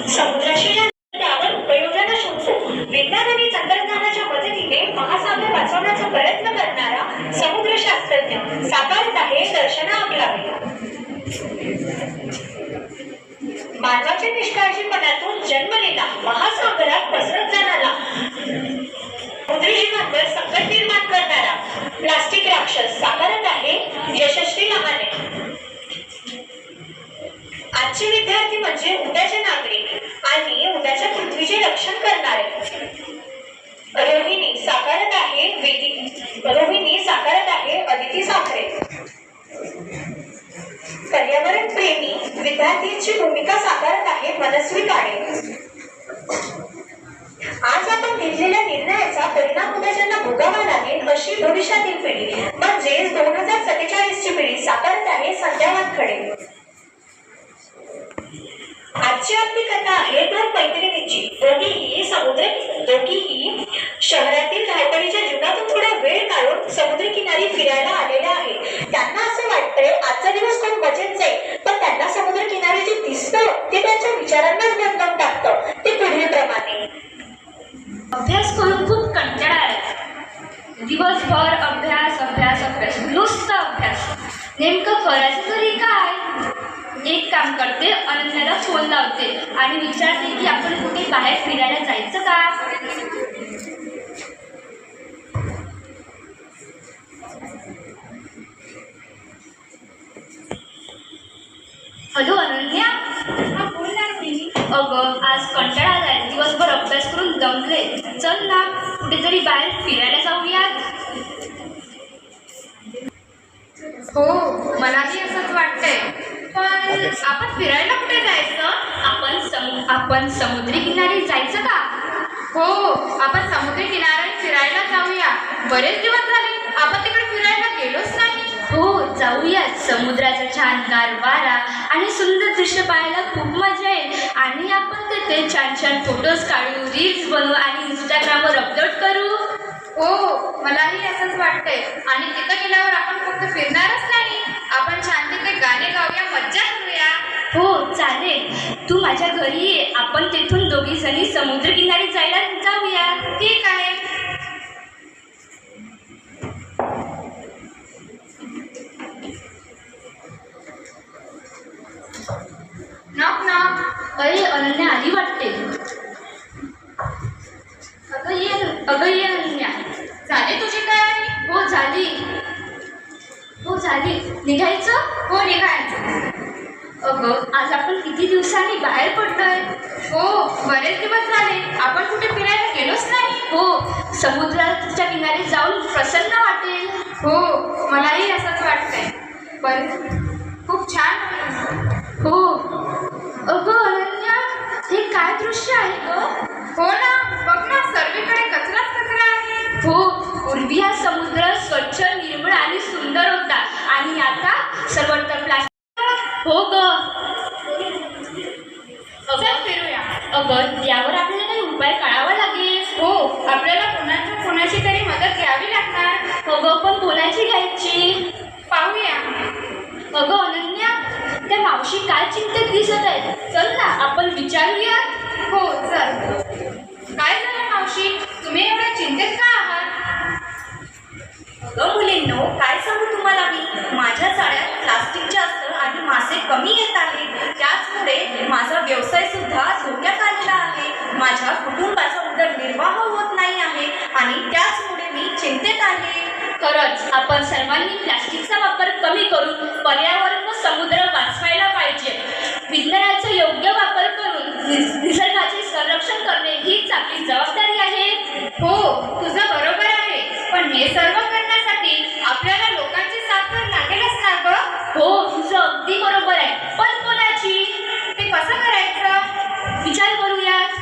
समुद्राशी त्यावर उपयोगाला शोधतो. विज्ञान आणि तंत्रज्ञानाच्या मदतीने महासागर वाचवण्याचा प्रयत्न करणारा समुद्रशास्त्रज्ञ साकारत आहे दर्शना आपलावे. मानवाच्या निष्काळजीपणातून जन्मलेला महासागरात पसरत जाणारा समुद्री जीवांवर संकट निर्माण करणारा प्लास्टिक राक्षस साकारत आहे यशस्वी लहाने. आजचे विद्यार्थी म्हणजे उद्याचे नागरिक आणि उद्याच्या पृथ्वीचे रक्षण करणारे. रोहिणी साकारत आहे अदिती साखरे. पर्यावरण प्रेमी विद्यार्थ्यांची भूमिका साकारत आहे मनस्वी काळे. आज आपण घेतलेल्या निर्णयाचा परिणाम उद्याच्यांना भोगावा लागेल अशी भविष्यातील पिढी म्हणजेच 2047 ची पिढी साकारत आहे संध्या वानखडे. आजची आपली कथा आहे दोन मैत्रिणींची. दोघीही शहरातील धावपळीच्या जीवनातून थोडा वेळ काढून समुद्रकिनारी फिरायला आलेल्या आहेत. त्यांना असं वाटतंय आजचा दिवस खूप मजेत जाईल, पण त्यांना समुद्रकिनारी जे दिसतं ते त्यांच्या विचारांनाच बदलून टाकतं. ते पुढीलप्रमाणे. अभ्यास करून खूप कंटाळा आला. दिवसभर अभ्यास नुसता अभ्यास. नेमकं करायचं तरी काय? एक काम करते, अनन्याला फोन लावते आणि विचारते की आपण कुठे बाहेर फिरायला जायचं का. हॅलो अनन्या. हा बोल ना रोहिणी. अगं आज कंटाळा आलाय, दिवसभर अभ्यास करून दमले. चल ना कुठेतरी बाहेर फिरायला जाऊयात. हो मलाही असंच वाटतंय, पण आपण फिरायला कुठे जायचं? आपण समुद्री किनारी जायचं का? हो आपण समुद्री किनाऱ्यावर फिरायला जाऊया. बरेच दिवस झाले आपण तिकडे फिरायला गेलोच नाही. हो जाऊयात. समुद्राचा छानगार वारा आणि सुंदर दृश्य पाहायला खूप मजा येईल. आणि आपण तिथे छान छान फोटोज काढू, रील्स बनवू आणि इंस्टाग्रामवर अपलोड करू. हो मलाही असंच वाटतंय. आणि तिथं गेल्यावर आपण फक्त फिरणारच नाही, आपण छान तिथे गाणे गाऊया, मज्जा करूया. हो चालेल. तू माझ्या घरी ये, आपण तिथून दोघी जणी समुद्रकिनारी जायला जाऊया. ठीक आहे. Knock knock. अरे अनन्या आली वाटते. अगं ये अनन्या. झाली तुझी तयारी? हो झाली. निघायचं? हो निघायचं. अगं आज आपण किती दिवसांनी बाहेर पडलोय. हो बरेच दिवस झाले आपण कुठे फिरायला गेलोच नाही. हो समुद्राच्या किनारी जाऊन प्रसन्न वाटेल. हो मलाही असंच वाटतंय. पण खूप छान. हो अगं अनन्या हे काय दृश्य आहे ग. हो ना बघ ना, सर्वीकडे कचराच कचरा आहे. हो पूर्वी हा समुद्र स्वच्छ, निर्मळ आणि सुंदर होता आणि आता सर्वत्र प्लास्टिक. हो ग. फिरूया. अगं यावर आपल्याला काही उपाय काढावा लागेल. हो आपल्याला कोणाची तरी मदत घ्यावी लागणार. अगं पण कोणाची घ्यायची? पाहूया. अगं अनन्या त्या मावशी काय चिंतेत दिसत आहेत. चल ना आपण विचारूया. हो चल. काय झालं मावशी, तुम्ही एवढ्या चिंतेत का आहात? अगं मुलींनो, काय सांगू तुम्हाला मी. माझ्या जाळ्यात प्लास्टिक जास्त आणि मासे कमी येत आहेत. त्याचमुळे माझा व्यवसाय सुद्धा धोक्यात आलेला आहे. माझ्या कुटुंबाचा उदरनिर्वाह होत नाही आहे आणि त्याचमुळे मी चिंतेत आहे. खरंच आपण सर्वांनी प्लास्टिकचा वापर कमी करून पर्यावरण व समुद्र वाचवायला पाहिजे. विज्ञानाचा योग्य वापर करून निसर्गाचे संरक्षण करणे हीच आपली जबाबदारी आहे. हो तुझं बरोबर आहे, पण हे सर्व करण्यासाठी आपल्याला लोकांची साथ तर लागेलच ना ग. हो तुझं अगदी बरोबर आहे, पण कोणाची? ते कसं करायचं? विचार करूयात.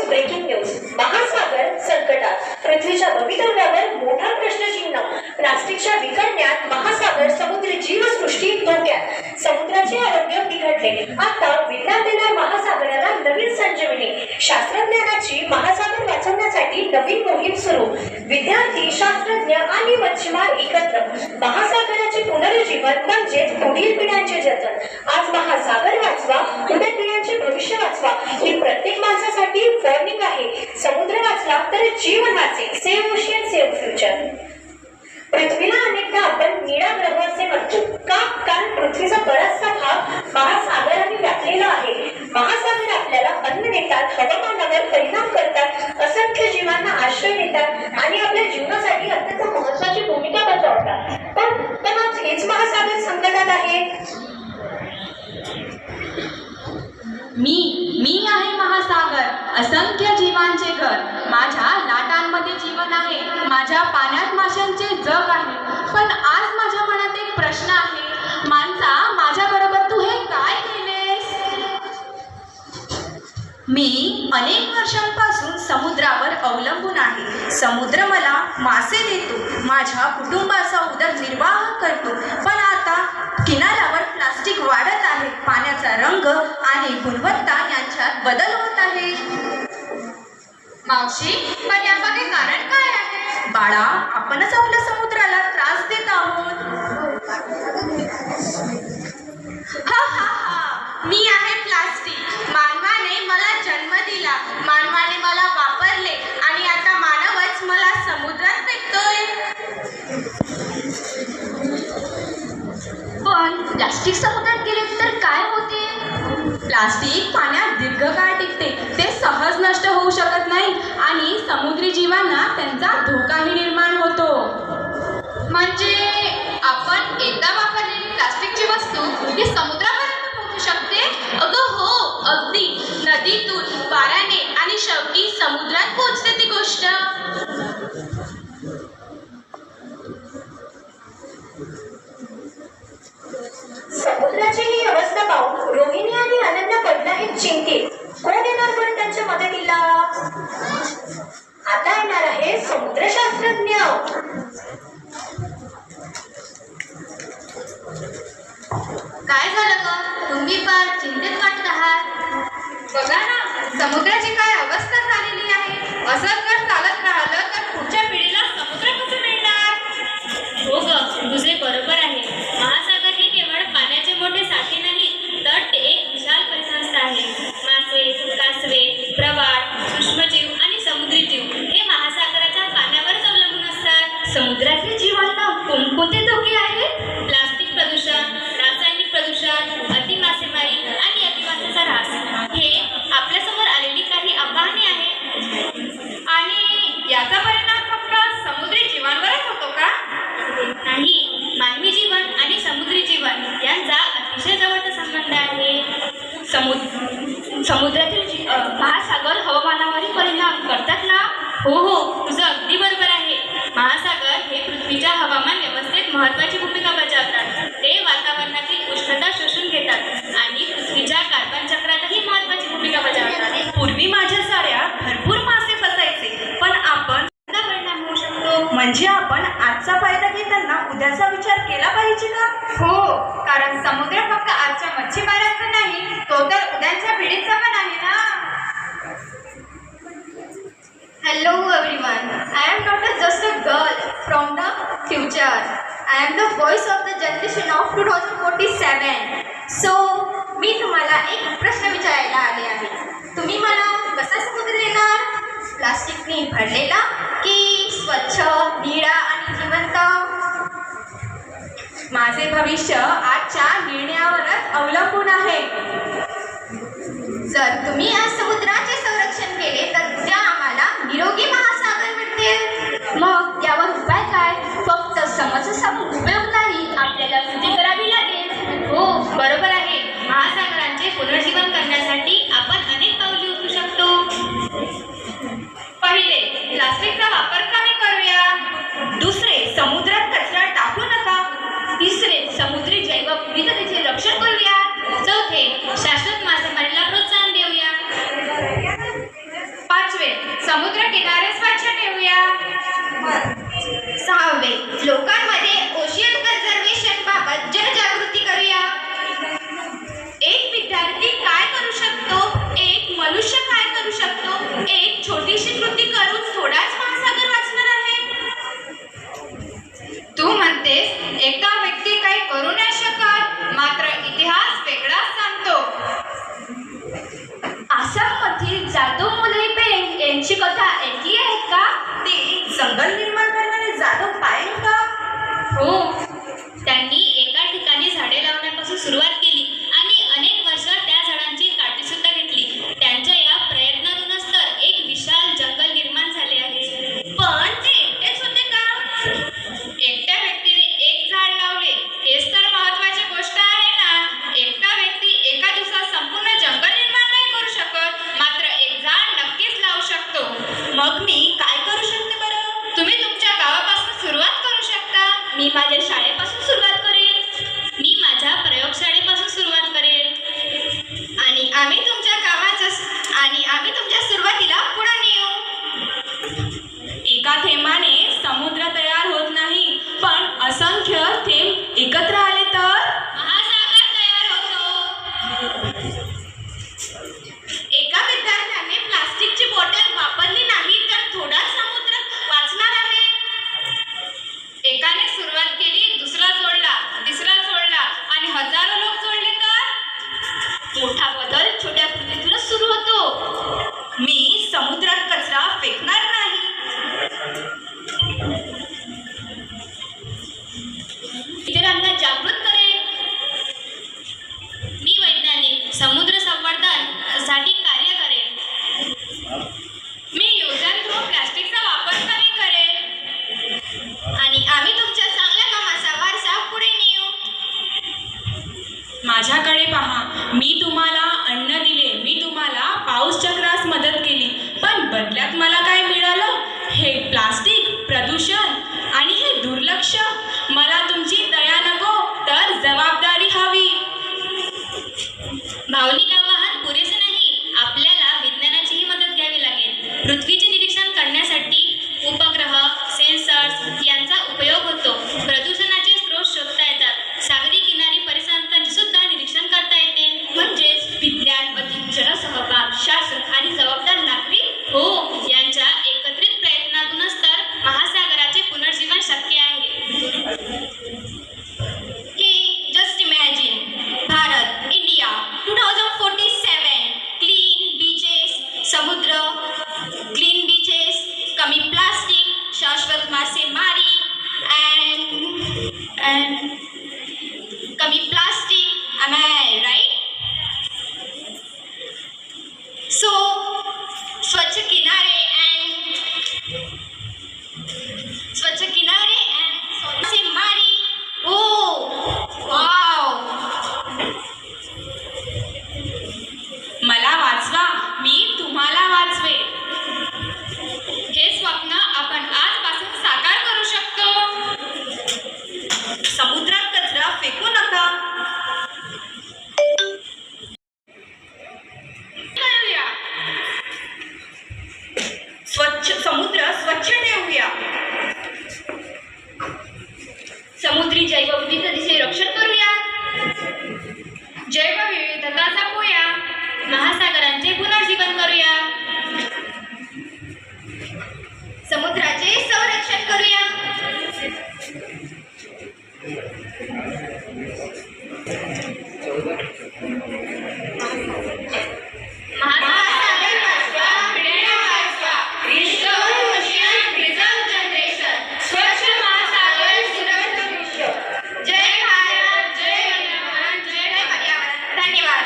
Breaking news. महासागर संकटात. पृथ्वीच्या भवितव्यावर मोठा प्रश्नचिन्ह. प्लास्टिकच्या विखरण्यात महासागर समुद्री जीवसृष्टी धोक्यात. समुद्राचे आरोग्य बिघडले. आता विज्ञान देणार महासागराला नवीन संजीवनी. शास्त्रज्ञानाची महासागर वाचवण्यासाठी नवीन मोहीम सुरू. विद्यार्थी, शास्त्रज्ञ आणि मच्छीमार एकत्र. महासागराचे पुनरुज्जीवन म्हणजेच पुढील पिढ्यांचे जतन. आज महासागर वाचवा, उद्या पिढ्यांचे भविष्य वाचवा ही प्रत्येक माणसासाठी वॉर्निंग आहे. समुद्र वाचला तर जीवन वाचेल. Save ocean, save future. पृथ्वीला अनेकदा आपण निळा ग्रह असे म्हणतो का? कारण पृथ्वीचा बराचसा भाग महासागराने व्यापलेला आहे. महासागर आपल्याला अन्न देतात, हवामानावर परिणाम करतात, असंख्य जीवांना आश्रय देतात आणि आपल्या जीवनासाठी अत्यंत महत्त्वाची भूमिका बजावतात. पण आज हेच महासागर संकटात आहे. मी आहे महासागर, असंख्य जीवांचे घर. माझ्या लाटांमध्ये जीवन आहे, माझ्या पाण्यात माशांचे जग आहे. पण आज माझ्या मनात एक प्रश्न आहे, माणसा, माझ्या बरोबर तू हे काय केलेस? मी अनेक वर्षांपासून समुद्रावर अवलंबून आहे. समुद्र मला मासे देतो, माझ्या कुटुंबाचा उदरनिर्वाह करतो. पण आता किनाऱ्यावर प्लास्टिक वाढत आहे, पाण्याचा रंग आणि गुणवत्ता यांच्यात बदल होत आहे. मावशी, पण यामागे कारण काय आहे? बाळा, आपणच आपल्या समुद्राला त्रास देत आहोत. हा हा हा, मी आहे प्लास्टिक. मानवाने मला जन्म दिला, मानवाने मला वापरले आणि आता मानवच मला समुद्रात फेकतोय. पण प्लास्टिक समुद्रात गेले तर काय होते? प्लास्टिक पाण्यात दीर्घकाळ टिकते, ते सहज नष्ट होऊ शकत नाही आणि समुद्री जीवांना त्यांचा धोकाही निर्माण होतो. म्हणजे आपण एकदा वापरलेली प्लास्टिकची वस्तू ही समुद्रापर्यंत पोहोचू शकते? अगं हो, अगदी. नदीतून, वाऱ्याने आणि शेवटी समुद्रात पोहोचते ती गोष्ट. समुद्राची ही अवस्था पाहून रोहिणी आणि अनन्या पडल्या आहेत चिंतेत. कोण येणार बरं त्यांच्या मदतीला? आता येणार आहे समुद्रशास्त्रज्ञ. काय झालं ग? तुम्ही फार चिंतेत वाटत आहात. बघा ना, समुद्राची काय अवस्था झालेली आहे. असंच जर चालत राहिलं तर पुढच्या पिढीला समुद्र कसं मिळणार? हो ग, तुझे बरोबर आहे. महासागर हे केवळ पाण्याचे मोठे साठे नाही, तर ते एक विशाल परिसंस्था आहे. मासे, कासवे, प्रवाळ, सूक्ष्मजीव आणि समुद्री जीव हे महासागराच्या पाण्यावरच अवलंबून असतात. समुद्रातील जीवांना कोणकोणते धोके आहेत? प्लास्टिक प्रदूषण, रासायनिक प्रदूषण, अतिमासेमारी आणि अतिमासाचा ऱ्हास हे आपल्यासमोर आलेली काही आव्हाने आहेत. आणि याचा परिणाम फक्त समुद्री जीवांवरच होतो का? नाही, मानवी जीवन आणि समुद्री जीवन यांचा अतिशय जवळचा संबंध आहे. समुद्रातील महासागर हवामानावरही परिणाम करतात ना? हो, तुझं अगदी बरोबर आहे. महासागर हे पृथ्वीच्या हवामान व्यवस्थेत महत्त्वाची भूमिका बजावतात. ते वातावरणातील उष्णता शोषून घेतात आणि पृथ्वीच्या कार्बन चक्रातही महत्त्वाची भूमिका बजावतात. पूर्वी माझ्या साड्यात भरपूर मासे फसायचे, पण आपण परिणाम होऊ शकतो. म्हणजे आपण आजचा फायदा घेताना उद्याचा विचार केला पाहिजे का? हो, कारण समुद्र फक्त आजच्या मच्छीमारांचा नाही, तो तर उद्याच्या पिढीचा पण आहे ना. Hello everyone, I am not just a girl from the future. I am the voice of the generation of 2047. So, मी तुम्हाला एक प्रश्न विचारायला आले आहे. तुम्ही मला कसा समुद्र देणार? प्लास्टिकने भरलेला की स्वच्छ, निळा आणि जिवंत? माझे भविष्य आजच्या निर्णयावरच अवलंबून आहे. जर तुम्ही आज समुद्राचे संरक्षण केले तर उद्या आम्हाला निरोगी महासागर मिळतील. मग यावर उपाय काय? फक्त समज सांगून उपयोग नाही, आपल्याला कृती करावी लागेल. हो, बरोबर आहे. महासागरांचे पुनर्जीवन करण्यासाठी आपण अनेक पावले उचलू शकतो. पहिले, प्लास्टिकचा वापर कमी करूया. दुसरे, समुद्रात कचरा टाकू नका. तिसरे, समुद्री जैवविविधतेचे रक्षण करूया. चौथे, शाश्वत मासेमारीला प्रोत्साहन देऊया. पाचवे, समुद्र किनारे स्वच्छ ठेवूया. सहावे, लोकांमध्ये ओशियन कन्झर्वेशन बाबत जनजागृती करूया. एक विद्यार्थी काय करू शकतो? कथा ऐकली आहे का? ते जंगल निर्माण करणारे जाधव पायल का? हो, त्यांनी एका ठिकाणी झाडे लावण्यापासून सुरुवात केली आणि अनेक वर्ष त्या झाडांची काळजी सुद्धा घेतली. त्यांच्या या प्रयत्नातूनच तर एक विशाल जंगल निर्माण झाले आहे. पण ते एकटेच होते का? एकट्या व्यक्तीने एक झाड लावले हेच तर महत्वाची गोष्ट आहे ना. एकटा व्यक्ती एका दिवसात संपूर्ण जंगल निर्माण नाही करू शकत, मात्र एक झाड नक्कीच लावू शकतो. मग मी काय करू शकते बरं? तुम्ही तुमच्या गावापासून सुरुवात करू शकता. मी माझ्या शाळेपासून सुरुवात करेन. मी माझ्या प्रयोगशाळेपासून सुरुवात करेन. आणि आम्ही तुमच्या सुरुवातीला पुढे नेऊ. एका थेंबाने समुद्र तयार होत नाही, पण असंख्य थेंब एकत्र आले तर महासागर तयार होतो. एका विद्यार्थ्याने प्लास्टिकची बॉटल वापरली नाही तर थोडा समुद्र वाचणार आहे. एकाने सुरुवात केली, दुसरा जोडला, तिसरा जोडला आणि हजारो लोक जोडले तर मोठा बदल छोट्या कृतीतूनच सुरू होतो. मी समुद्रात कचरा फेकणार नाही. इतरांना जागृत करेन. मी वैज्ञानिक समुद्र संवर्धन साठी कार्य करेन. मी युजन थ्रो प्लास्टिकचा वापर कमी करेन. आणि आम्ही तुमच्या चांगल्या कामाचा वारसा पुढे नेऊ. माझ्याकडे पहा, मी तुम्हाला अन्न दिले, मी तुम्हाला पाऊस चक्रास मदत केली, पण बदल्यात मला काय मिळालं? हे प्लास्टिक, प्रदूषण आणि हे दुर्लक्ष. मला तुमची दया नको, तर जबाबदारी हवी. भावनिक आवाहन पुरेसे नाही, आपल्याला विज्ञानाचीही मदत घ्यावी लागेल. पृथ्वीचे निरीक्षण करण्यासाठी उपग्रह, सेन्सर्स यांचा उपयोग होतो. प्रदूषणाचे स्रोत शोधता येतात. सागरी किनारी परिसरांचे सुद्धा निरीक्षण करता येते. म्हणजेच विज्ञान, अधिक जनसहभाग, शासन आणि जबाबदार नागरिक यांच्या एकत्रित प्रयत्नातूनच तर महासागराचे पुनर्जीवन शक्य आहे. हे just imagine, Bharat, India 2047, clean beaches, समुद्र, क्लीन बीचेस, कमी प्लास्टिक, शाश्वत मासेमारी and कमी plastic. Am I right? So, स्वच्छ किनारे and मासेमारी. वाव. मला वाचवा, मी तुम्हाला वाचवे. हे स्वप्न आपण आजपासून साकार करू शकतो. समुद्रात कचरा फेकू नका. समुद्र स्वच्छ ठेवूया. समुद्री जैवविविधतेचे रक्षण करूया. जैवविविधता जपूया. महासागरांचे पुनर्जीवन करूया. समुद्राचे संरक्षण करूया. महासागर वाचवा, पिढ्या वाचवा. Restore ocean, preserve generation. स्वच्छ महासागर, सुरक्षित विश्व. जय भारत, जय वन्यजीवन, जय पर्यावरण. धन्यवाद.